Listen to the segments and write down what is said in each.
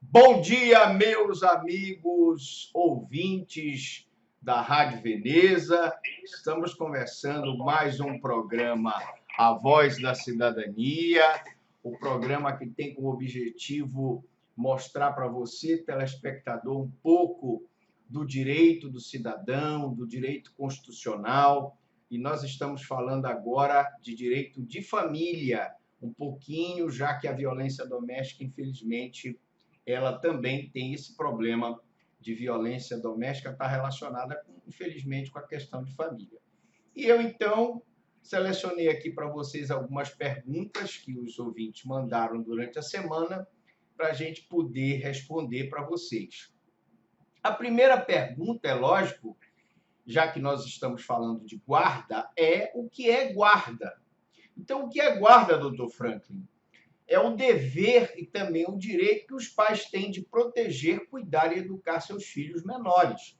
Bom dia, meus amigos ouvintes da Rádio Veneza. Estamos conversando mais um programa A Voz da Cidadania, o programa que tem como objetivo mostrar para você, telespectador, um pouco do direito do cidadão, do direito constitucional. E nós estamos falando agora de direito de família, um pouquinho, já que a violência doméstica, infelizmente, ela também tem esse problema de violência doméstica, está relacionada, infelizmente, com a questão de família. E eu, então, selecionei aqui para vocês algumas perguntas que os ouvintes mandaram durante a semana para a gente poder responder para vocês. A primeira pergunta, é lógico, já que nós estamos falando de guarda, é o que é guarda? Então, o que é guarda, doutor Franklin? É o dever e também o direito que os pais têm de proteger, cuidar e educar seus filhos menores.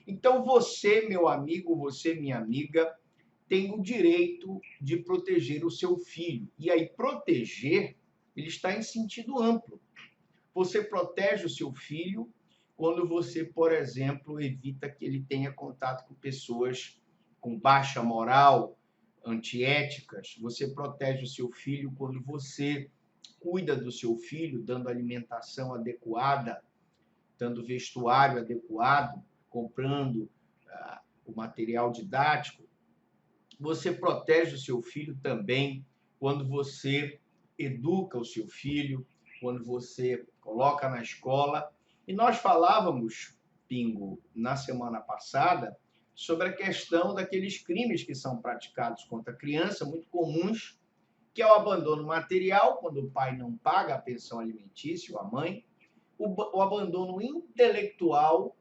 Então, você, meu amigo, você, minha amiga, tem o direito de proteger o seu filho. E aí, proteger, ele está em sentido amplo. Você protege o seu filho quando você, por exemplo, evita que ele tenha contato com pessoas com baixa moral, antiéticas. Você protege o seu filho quando você cuida do seu filho, dando alimentação adequada, dando vestuário adequado, comprando o material didático. Você protege o seu filho também quando você educa o seu filho, quando você coloca na escola. E nós falávamos, Pingo, na semana passada, sobre a questão daqueles crimes que são praticados contra a criança, muito comuns, que é o abandono material, quando o pai não paga a pensão alimentícia, ou a mãe, o abandono intelectual,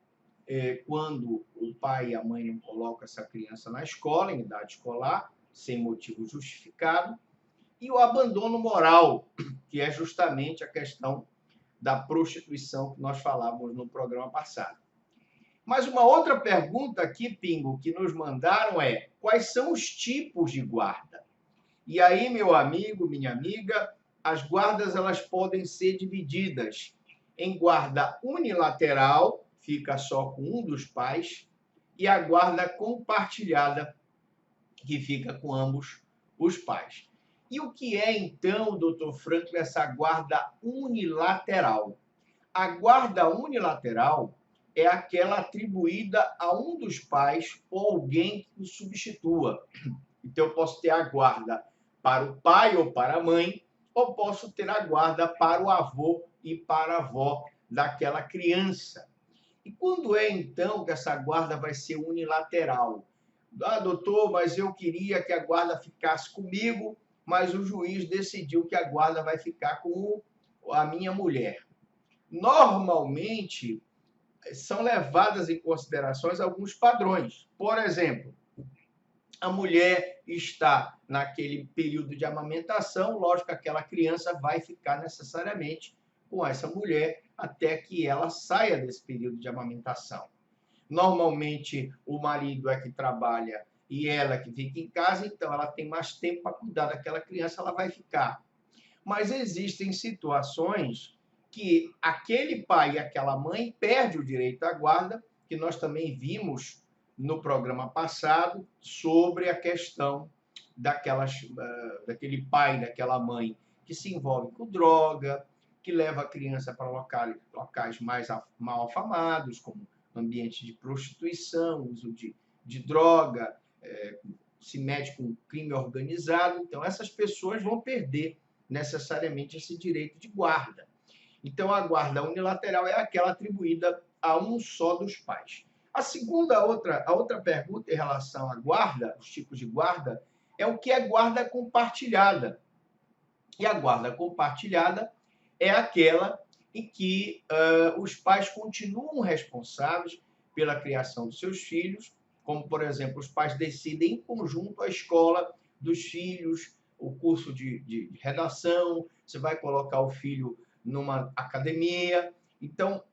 quando o pai e a mãe não colocam essa criança na escola, em idade escolar, sem motivo justificado, e o abandono moral, que é justamente a questão da prostituição que nós falávamos no programa passado. Mas uma outra pergunta aqui, Pingo, que nos mandaram é: quais são os tipos de guarda? E aí, meu amigo, minha amiga, as guardas elas podem ser divididas em guarda unilateral, fica só com um dos pais, e a guarda compartilhada, que fica com ambos os pais. E o que é, então, doutor Franklin, essa guarda unilateral? A guarda unilateral é aquela atribuída a um dos pais ou alguém que o substitua. Então, eu posso ter a guarda para o pai ou para a mãe, ou posso ter a guarda para o avô e para a avó daquela criança. E quando é, então, que essa guarda vai ser unilateral? Ah, doutor, mas eu queria que a guarda ficasse comigo, mas o juiz decidiu que a guarda vai ficar com a minha mulher. Normalmente, são levadas em considerações alguns padrões. Por exemplo, a mulher está naquele período de amamentação, lógico que aquela criança vai ficar necessariamente com essa mulher até que ela saia desse período de amamentação. Normalmente, o marido é que trabalha e ela que fica em casa, então ela tem mais tempo para cuidar daquela criança, ela vai ficar. Mas existem situações que aquele pai e aquela mãe perdem o direito à guarda, que nós também vimos no programa passado, sobre a questão daquele pai, daquela mãe que se envolve com droga, que leva a criança para locais mais mal afamados, como ambiente de prostituição, uso de droga, se mete com crime organizado. Então, essas pessoas vão perder necessariamente esse direito de guarda. Então, a guarda unilateral é aquela atribuída a um só dos pais. A outra pergunta em relação à guarda, os tipos de guarda, é o que é guarda compartilhada. E a guarda compartilhada é aquela em que os pais continuam responsáveis pela criação dos seus filhos, como, por exemplo, os pais decidem em conjunto a escola dos filhos, o curso de redação, você vai colocar o filho numa academia. Então,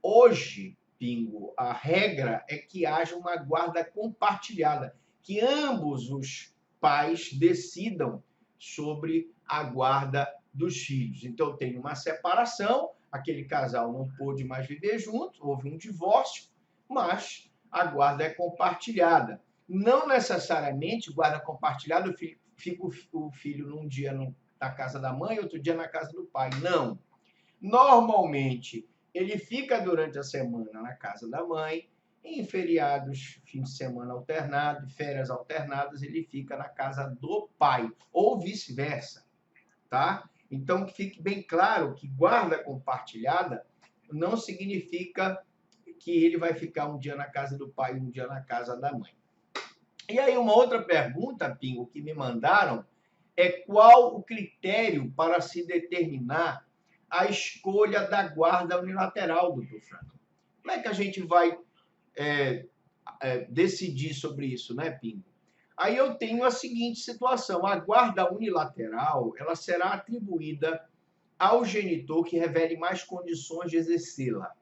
hoje, Pingo, a regra é que haja uma guarda compartilhada, que ambos os pais decidam sobre a guarda dos filhos. Então, tem uma separação, aquele casal não pôde mais viver junto, houve um divórcio, mas a guarda é compartilhada. Não necessariamente guarda compartilhada, fica o filho num dia na casa da mãe, outro dia na casa do pai. Não. Normalmente, ele fica durante a semana na casa da mãe, em feriados, fim de semana alternado, férias alternadas, ele fica na casa do pai, ou vice-versa, tá? Então, que fique bem claro que guarda compartilhada não significa que ele vai ficar um dia na casa do pai e um dia na casa da mãe. E aí, uma outra pergunta, Pingo, que me mandaram é qual o critério para se determinar a escolha da guarda unilateral, doutor Franco? Como é que a gente vai decidir sobre isso, né, Pingo? Aí eu tenho a seguinte situação: a guarda unilateral ela será atribuída ao genitor que revele mais condições de exercê-la,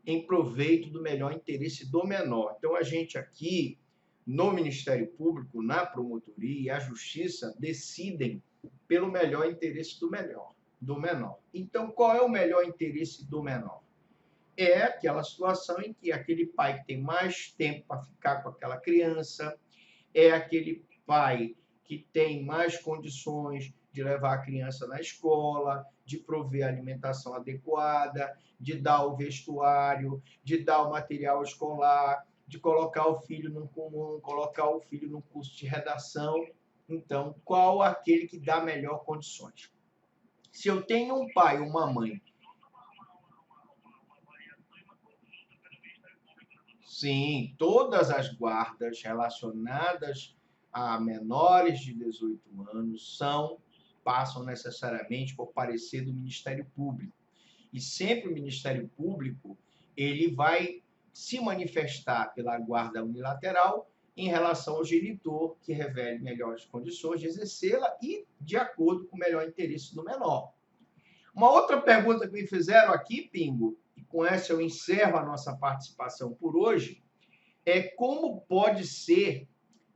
em proveito do melhor interesse do menor. Então, a gente aqui, no Ministério Público, na promotoria e a Justiça, decidem pelo melhor interesse do menor. Então, qual é o melhor interesse do menor? É aquela situação em que aquele pai que tem mais tempo para ficar com aquela criança, é aquele pai que tem mais condições de levar a criança na escola, de prover a alimentação adequada, de dar o vestuário, de dar o material escolar, de colocar o filho num comum, colocar o filho num curso de redação. Então, qual aquele que dá melhor condições? Se eu tenho um pai ou uma mãe... Sim, todas as guardas relacionadas a menores de 18 anos passam necessariamente por parecer do Ministério Público. E sempre o Ministério Público ele vai se manifestar pela guarda unilateral em relação ao genitor que revele melhores condições de exercê-la e de acordo com o melhor interesse do menor. Uma outra pergunta que me fizeram aqui, Pingo, e com essa eu encerro a nossa participação por hoje, é como pode ser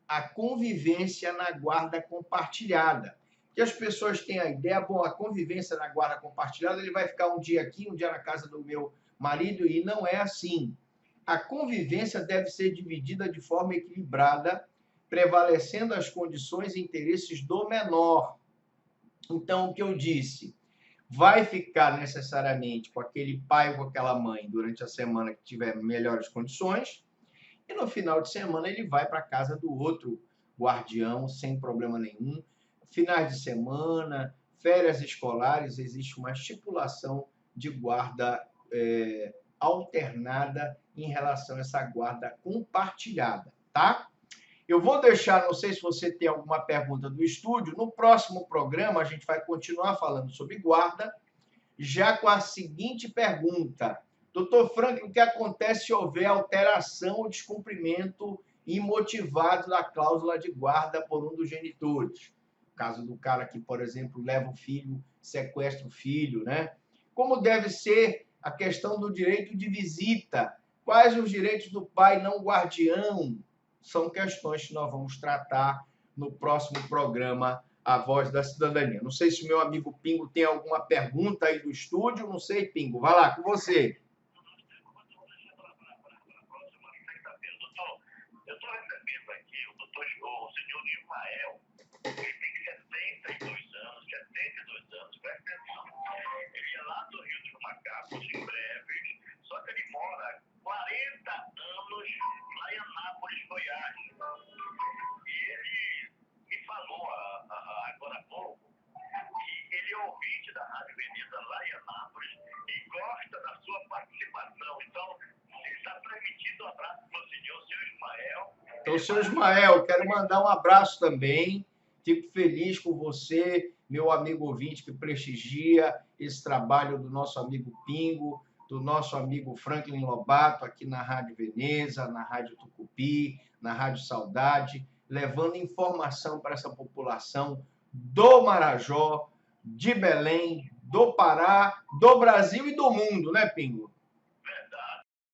a convivência na guarda compartilhada. Que as pessoas têm a ideia, bom, a convivência na guarda compartilhada, ele vai ficar um dia aqui, um dia na casa do meu marido, e não é assim. A convivência deve ser dividida de forma equilibrada, prevalecendo as condições e interesses do menor. Então, o que eu disse, vai ficar necessariamente com aquele pai ou com aquela mãe durante a semana que tiver melhores condições, e no final de semana ele vai para a casa do outro guardião sem problema nenhum. Finais de semana, férias escolares, existe uma estipulação de guarda alternada em relação a essa guarda compartilhada, tá? Eu vou deixar, não sei se você tem alguma pergunta do estúdio, no próximo programa a gente vai continuar falando sobre guarda, já com a seguinte pergunta. Doutor Franklin, o que acontece se houver alteração ou descumprimento imotivado da cláusula de guarda por um dos genitores? O caso do cara que, por exemplo, leva o filho, sequestra o filho, né? Como deve ser a questão do direito de visita? Quais os direitos do pai não guardião? São questões que nós vamos tratar no próximo programa A Voz da Cidadania. Não sei se o meu amigo Pingo tem alguma pergunta aí do estúdio. Não sei, Pingo. Vai lá, com você. Eu estou recebendo aqui o senhor Ismael, ele tem 72 anos, presta atenção. Ele é lá do Rio dos Macacos, em Breves, só que ele mora há 40 anos lá em Anápolis, Goiás. E ele me falou agora há pouco que ele é ouvinte da Rádio Veneza lá em Anápolis e gosta da sua participação. Então, ele está transmitindo um abraço para o senhor Ismael. Então, senhor Ismael, quero mandar um abraço também. Fico feliz com você, meu amigo ouvinte, que prestigia esse trabalho do nosso amigo Pingo, do nosso amigo Franklin Lobato, aqui na Rádio Veneza, na Rádio Tucupi, na Rádio Saudade, levando informação para essa população do Marajó, de Belém, do Pará, do Brasil e do mundo, né, Pingo?